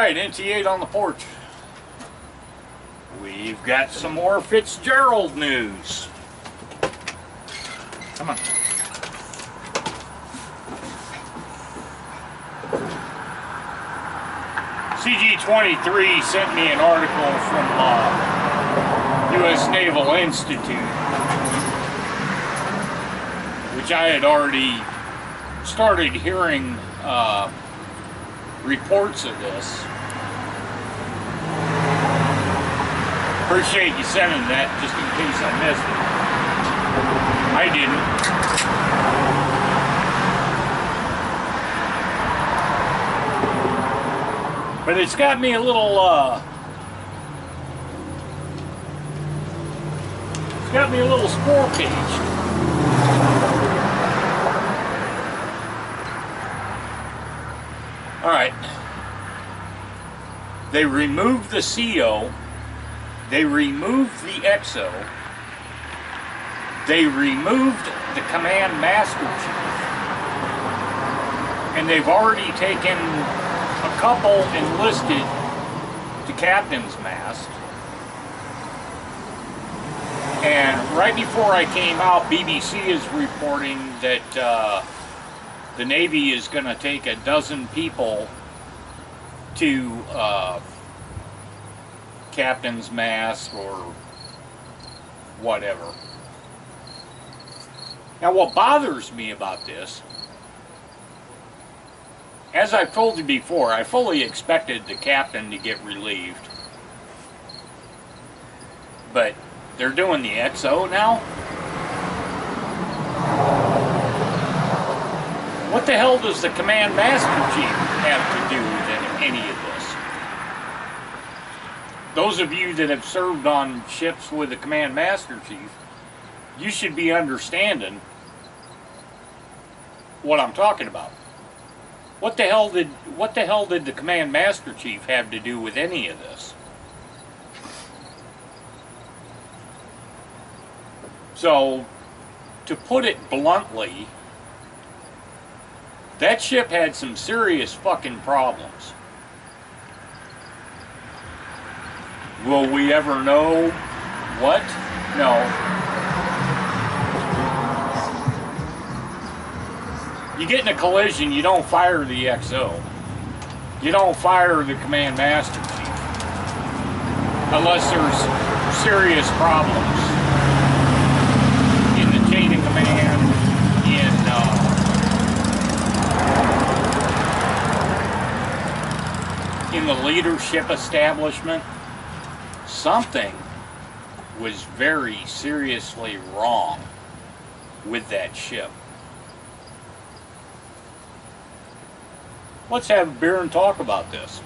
Alright, NT8 on the porch. We've got some more Fitzgerald news. Come on. CG23 sent me an article from US Naval Institute, which I had already started hearing reports of this. Appreciate you sending that just in case I missed it. I didn't. But it's got me a little, spore caged. Alright. They removed the CO. They removed the XO. They removed the Command Master Chief. And they've already taken a couple enlisted to Captain's Mast. And right before I came out, BBC is reporting that the Navy is going to take a dozen people to Captain's Mast or whatever. Now what bothers me about this, as I've told you before, I fully expected the captain to get relieved. But they're doing the XO now? What the hell does the Command Master Chief have to do with any of this? Those of you that have served on ships with the Command Master Chief, you should be understanding what I'm talking about. What the hell did the Command Master Chief have to do with any of this? So, to put it bluntly, that ship had some serious fucking problems. Will we ever know what? No. You get in a collision, you don't fire the XO. You don't fire the Command Master Chief. Unless there's serious problems in the chain of command, in the leadership establishment. Something was very seriously wrong with that ship. Let's have a beer and talk about this.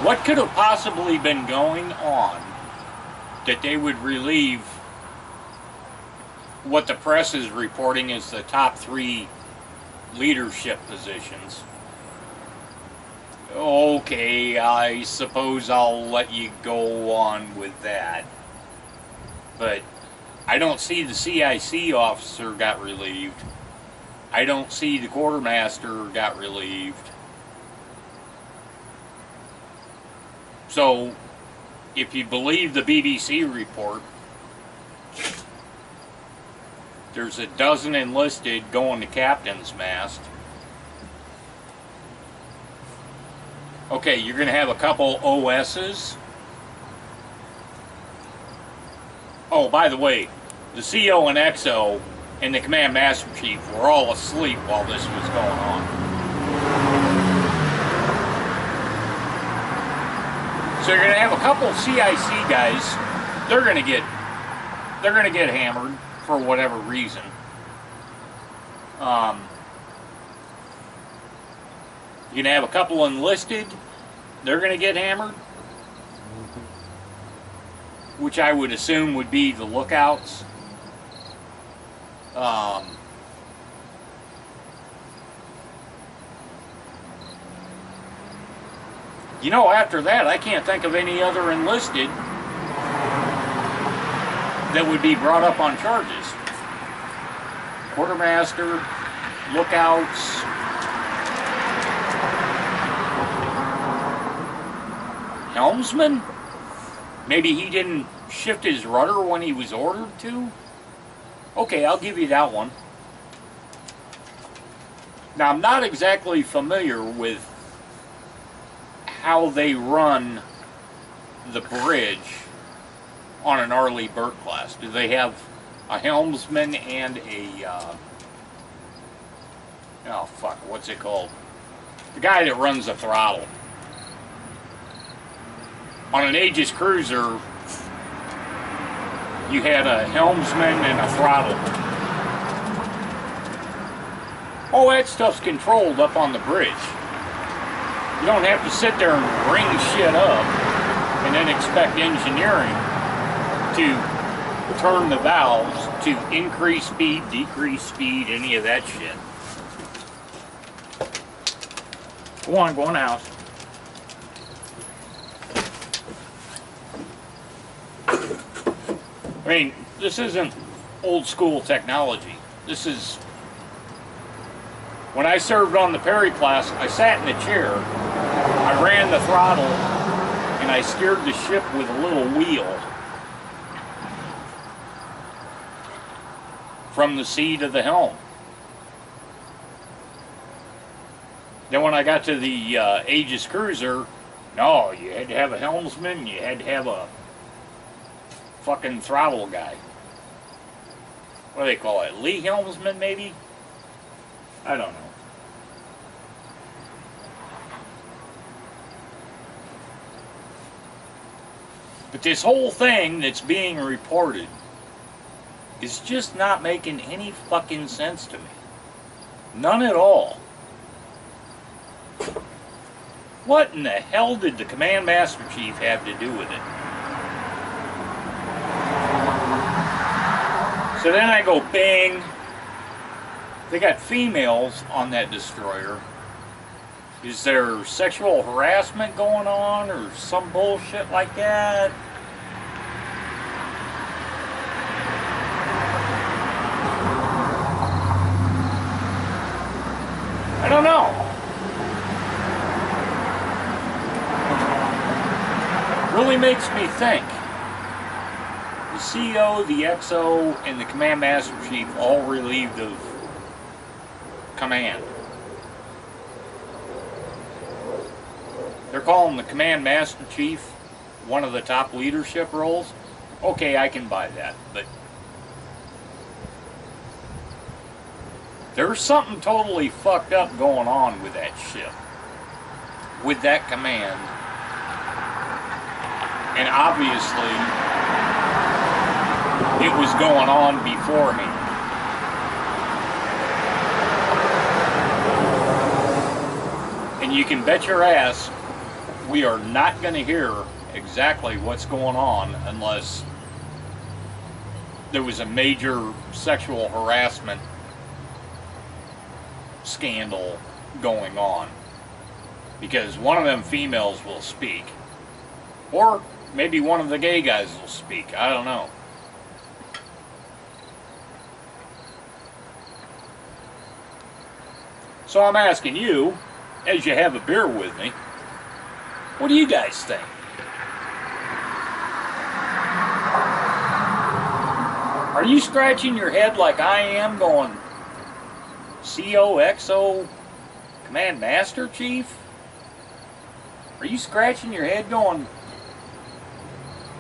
What could have possibly been going on that they would relieve what the press is reporting as the top 3 leadership positions? Okay, I suppose I'll let you go on with that. But I don't see the CIC officer got relieved. I don't see the quartermaster got relieved. So, if you believe the BBC report, there's a dozen enlisted going to Captain's Mast. Okay, you're going to have a couple OSs. Oh, by the way, the CO and XO and the Command Master Chief were all asleep while this was going on. So you're going to have a couple CIC guys. They're going to get hammered for whatever reason. You're going to have a couple enlisted. They're going to get hammered, which I would assume would be the lookouts. You know, after that, I can't think of any other enlisted that would be brought up on charges. Quartermaster, lookouts, helmsman? Maybe he didn't shift his rudder when he was ordered to? Okay, I'll give you that one. Now, I'm not exactly familiar with how they run the bridge on an Arleigh Burke class. Do they have a helmsman and a, oh fuck, what's it called? The guy that runs the throttle. On an Aegis cruiser, you had a helmsman and a throttle. Oh, that stuff's controlled up on the bridge. You don't have to sit there and bring shit up and then expect engineering to turn the valves to increase speed, decrease speed, any of that shit. Go on, go in the house. I mean, this isn't old school technology. This is, when I served on the Perry class, I sat in a chair, I ran the throttle, and I steered the ship with a little wheel from the sea to the helm. Then when I got to the Aegis cruiser, no, you had to have a helmsman, you had to have a fucking throttle guy. What do they call it? Lee helmsman, maybe? I don't know. But this whole thing that's being reported is just not making any fucking sense to me. None at all. What in the hell did the Command Master Chief have to do with it? So then I go bang. They got females on that destroyer. Is there sexual harassment going on or some bullshit like that? I don't know. Really makes me think. The CO, the XO, and the Command Master Chief all relieved of command. They're calling the Command Master Chief one of the top leadership roles. Okay, I can buy that, but there's something totally fucked up going on with that ship, with that command, and obviously it was going on beforehand. And you can bet your ass we are not going to hear exactly what's going on unless there was a major sexual harassment scandal going on. Because one of them females will speak. Or maybe one of the gay guys will speak. I don't know. So I'm asking you, as you have a beer with me, what do you guys think? Are you scratching your head like I am, going, CO, XO, Command Master Chief? Are you scratching your head going,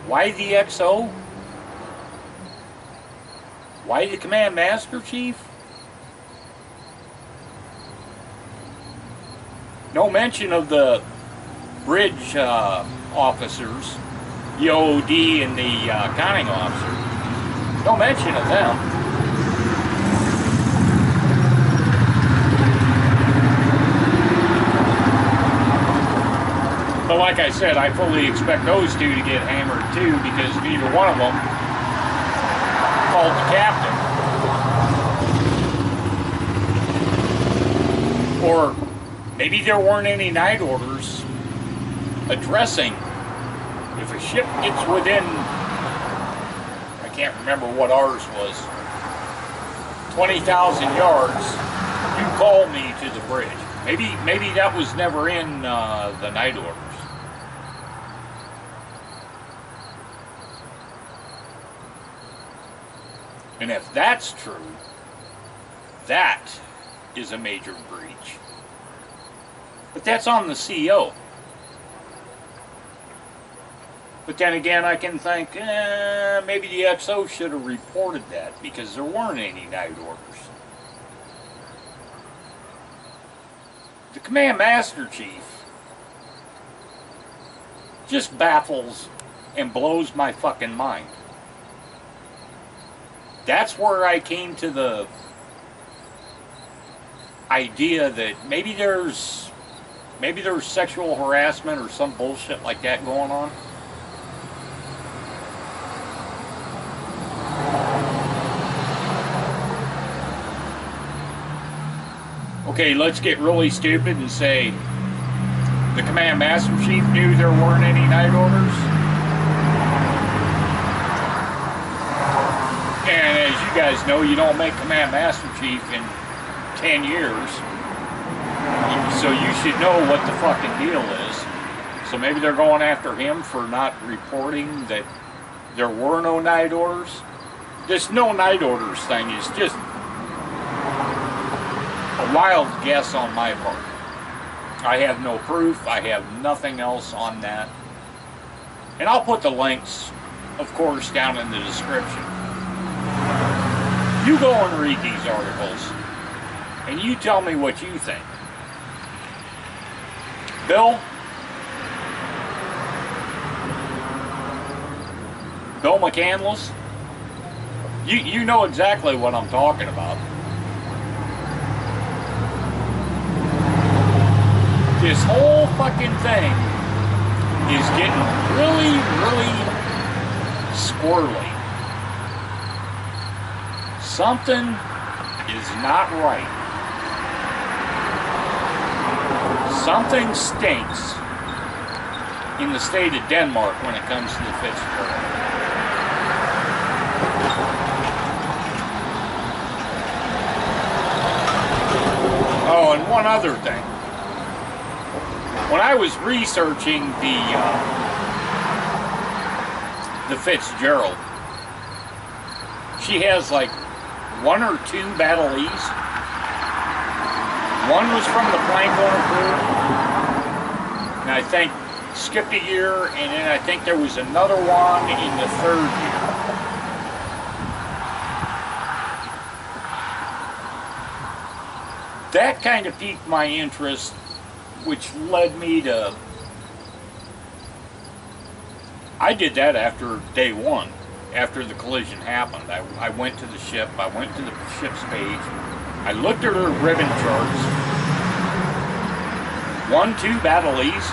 why the XO? Why the Command Master Chief? No mention of the bridge officers, the OOD and the conning officer. No mention of them. But like I said, I fully expect those two to get hammered too, because neither one of them called the captain. Or maybe there weren't any night orders addressing if a ship gets within, I can't remember what ours was, 20,000 yards, you call me to the bridge. Maybe that was never in the night orders. And if that's true, that is a major breach. But that's on the CO. But then again, I can think, maybe the XO should have reported that because there weren't any night orders. The Command Master Chief just baffles and blows my fucking mind. That's where I came to the idea that maybe there's sexual harassment or some bullshit like that going on. Okay, let's get really stupid and say the Command Master Chief knew there weren't any night orders. And as you guys know, you don't make Command Master Chief in 10 years. So you should know what the fucking deal is. So maybe they're going after him for not reporting that there were no night orders. This no night orders thing is just a wild guess on my part. I have no proof. I have nothing else on that. And I'll put the links, of course, down in the description. You go and read these articles, and you tell me what you think. Bill McCandless, you know exactly what I'm talking about. This whole fucking thing is getting really, really squirrely. Something is not right. Something stinks in the state of Denmark when it comes to the Fitzgerald. Oh, and one other thing. When I was researching the Fitzgerald, she has like 1 or 2 battlees. One was from the plank owner crew, and I think skipped a year, and then I think there was another one in the 3rd year. That kind of piqued my interest, which led me to... I did that after day 1, after the collision happened. I went to the ship, I went to the ship's page, I looked at her ribbon charts. 1, 2 battlees.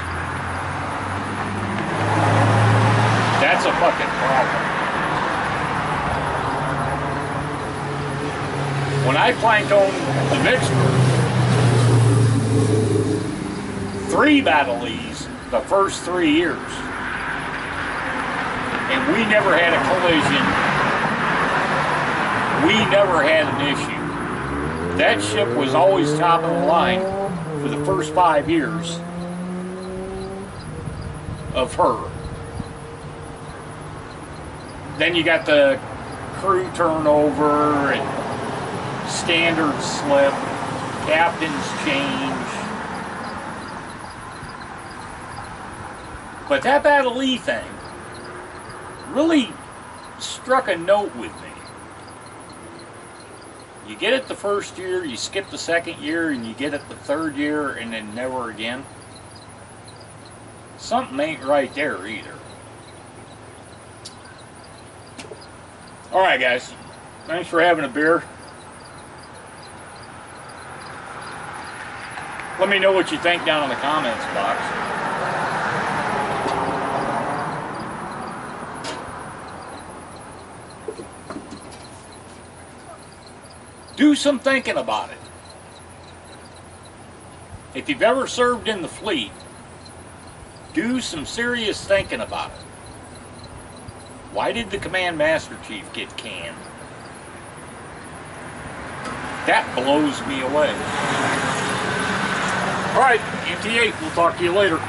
That's a fucking problem. When I planked on the Vicksburg, 3 battlees the first 3 years. And we never had a collision. We never had an issue. That ship was always top of the line for the first 5 years of her. Then you got the crew turnover and standard slip, captain's change. But that battlee thing really struck a note with me. You get it the first year, you skip the 2nd year, and you get it the 3rd year, and then never again. Something ain't right there either. Alright guys, thanks for having a beer. Let me know what you think down in the comments box. Do some thinking about it. If you've ever served in the fleet, do some serious thinking about it. Why did the Command Master Chief get canned? That blows me away. Alright, MT8, we'll talk to you later.